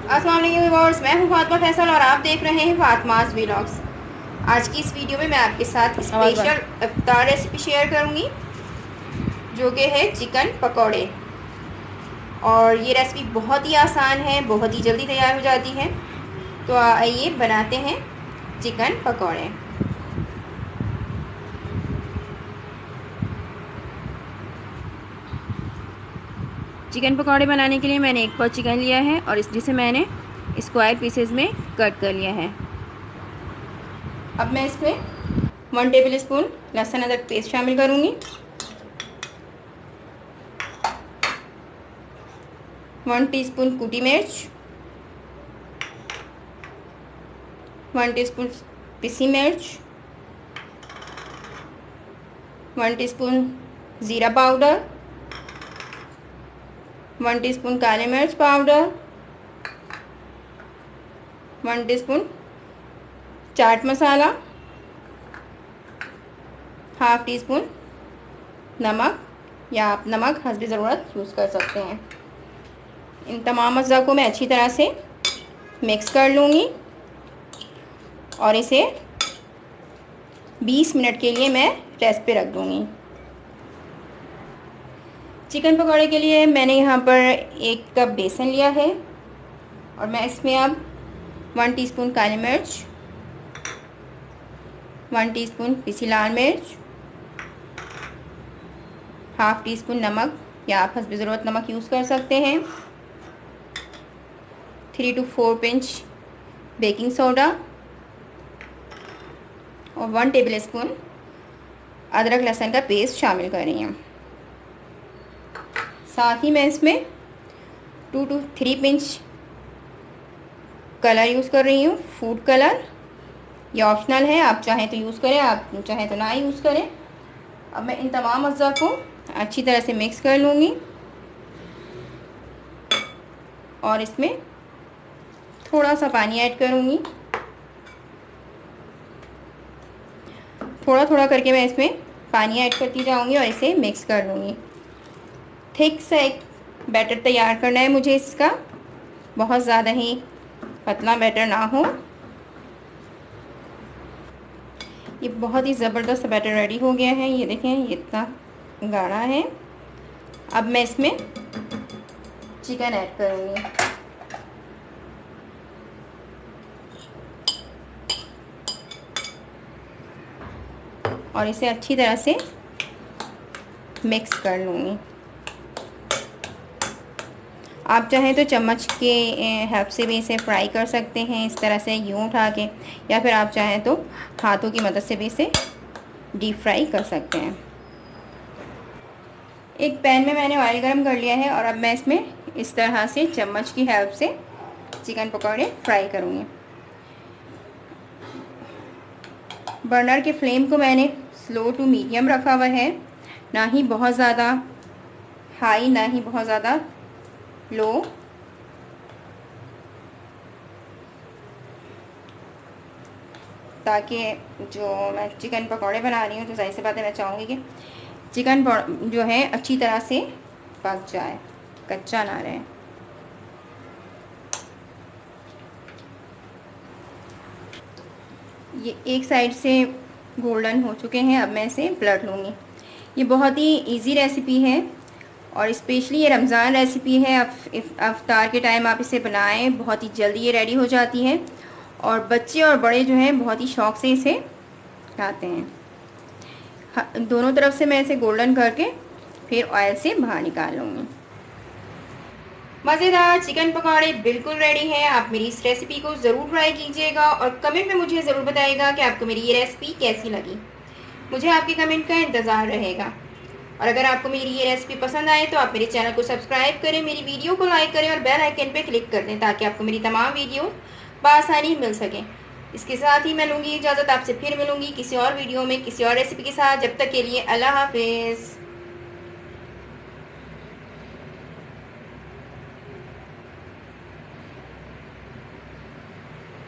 अस्सलाम वालेकुम व्यूअर्स, मैं हूं फातिमा फैसल और आप देख रहे हैं फातिमास व्लॉग्स। आज की इस वीडियो में मैं आपके साथ स्पेशल इफ्तार रेसिपी शेयर करूंगी जो कि है चिकन पकौड़े। और ये रेसिपी बहुत ही आसान है, बहुत ही जल्दी तैयार हो जाती है। तो आइए बनाते हैं चिकन पकौड़े। चिकन पकौड़े बनाने के लिए मैंने 1 पाव चिकन लिया है और जिसे मैंने स्क्वायर पीसेस में कट कर लिया है। अब मैं इसमें 1 टेबल स्पून लहसुन अदरक पेस्ट शामिल करूंगी, 1 टीस्पून कुटी मिर्च, 1 टीस्पून पिसी मिर्च, 1 टीस्पून ज़ीरा पाउडर, 1 टीस्पून काली मिर्च powder, 1 teaspoon chaat masala, half tea spoon नमक या आप नमक हस्बे ज़रूरत यूज़ कर सकते हैं। इन तमाम अज़्ज़ा को मैं अच्छी तरह से मिक्स कर लूँगी और इसे 20 मिनट के लिए मैं रेस्ट पे रख दूँगी। चिकन पकौड़े के लिए मैंने यहाँ पर 1 कप बेसन लिया है और मैं इसमें अब 1 टीस्पून काली मिर्च, 1 टीस्पून पिसी लाल मिर्च, हाफ टी स्पून नमक या आप हस्बे ज़रूरत नमक यूज़ कर सकते हैं, 3 to 4 पिंच बेकिंग सोडा और 1 टेबल स्पून अदरक लहसुन का पेस्ट शामिल कर रही हूँ। साथ ही मैं इसमें 2 to 3 पिंच कलर यूज़ कर रही हूँ, फूड कलर। ये ऑप्शनल है, आप चाहें तो यूज़ करें, आप चाहें तो ना यूज़ करें। अब मैं इन तमाम अज़्ज़ा को अच्छी तरह से मिक्स कर लूँगी और इसमें थोड़ा सा पानी ऐड करूँगी। थोड़ा थोड़ा करके मैं इसमें पानी ऐड करती जाऊँगी और इसे मिक्स कर लूँगी। थिक सा एक बैटर तैयार करना है मुझे इसका, बहुत ज़्यादा ही पतला बैटर ना हो। ये बहुत ही ज़बरदस्त बैटर रेडी हो गया है, ये देखें ये इतना गाढ़ा है। अब मैं इसमें चिकन ऐड करूँगी। और इसे अच्छी तरह से मिक्स कर लूँगी। आप चाहें तो चम्मच के हेल्प से भी इसे फ्राई कर सकते हैं, इस तरह से यूँ उठा के, या फिर आप चाहें तो हाथों की मदद से भी इसे डीप फ्राई कर सकते हैं। एक पैन में मैंने ऑयल गरम कर लिया है और अब मैं इसमें इस तरह से चम्मच की हेल्प से चिकन पकौड़े फ्राई करूँगी। बर्नर के फ्लेम को मैंने स्लो टू मीडियम रखा हुआ है, ना ही बहुत ज़्यादा हाई ना ही बहुत ज़्यादा लो। ताकि जो मैं चिकन पकौड़े बना रही हूँ तो जाहिर सी बात है मैं चाहूँगी कि चिकन जो है अच्छी तरह से पक जाए, कच्चा ना रहे। ये एक साइड से गोल्डन हो चुके हैं, अब मैं इसे पलट लूँगी। ये बहुत ही इजी रेसिपी है और स्पेशली ये रमज़ान रेसिपी है। अफ्तार के टाइम आप इसे बनाएं, बहुत ही जल्दी ये रेडी हो जाती है और बच्चे और बड़े जो हैं बहुत ही शौक़ से इसे खाते हैं। दोनों तरफ से मैं इसे गोल्डन करके फिर ऑयल से बाहर निकाल लूँगी। मज़ेदार चिकन पकौड़े बिल्कुल रेडी है। आप मेरी इस रेसिपी को ज़रूर ट्राई कीजिएगा और कमेंट में मुझे ज़रूर बताइएगा कि आपको मेरी ये रेसिपी कैसी लगी। मुझे आपके कमेंट का इंतज़ार रहेगा। और अगर आपको मेरी ये रेसिपी पसंद आए तो आप मेरे चैनल को सब्सक्राइब करें, मेरी वीडियो को लाइक करें और बेल आइकन पे क्लिक कर दें ताकि आपको मेरी तमाम वीडियो बआसानी मिल सकें। इसके साथ ही मैं लूँगी इजाज़त, आपसे फिर मिलूँगी किसी और वीडियो में किसी और रेसिपी के साथ। जब तक के लिए अल्लाह हाफिज़।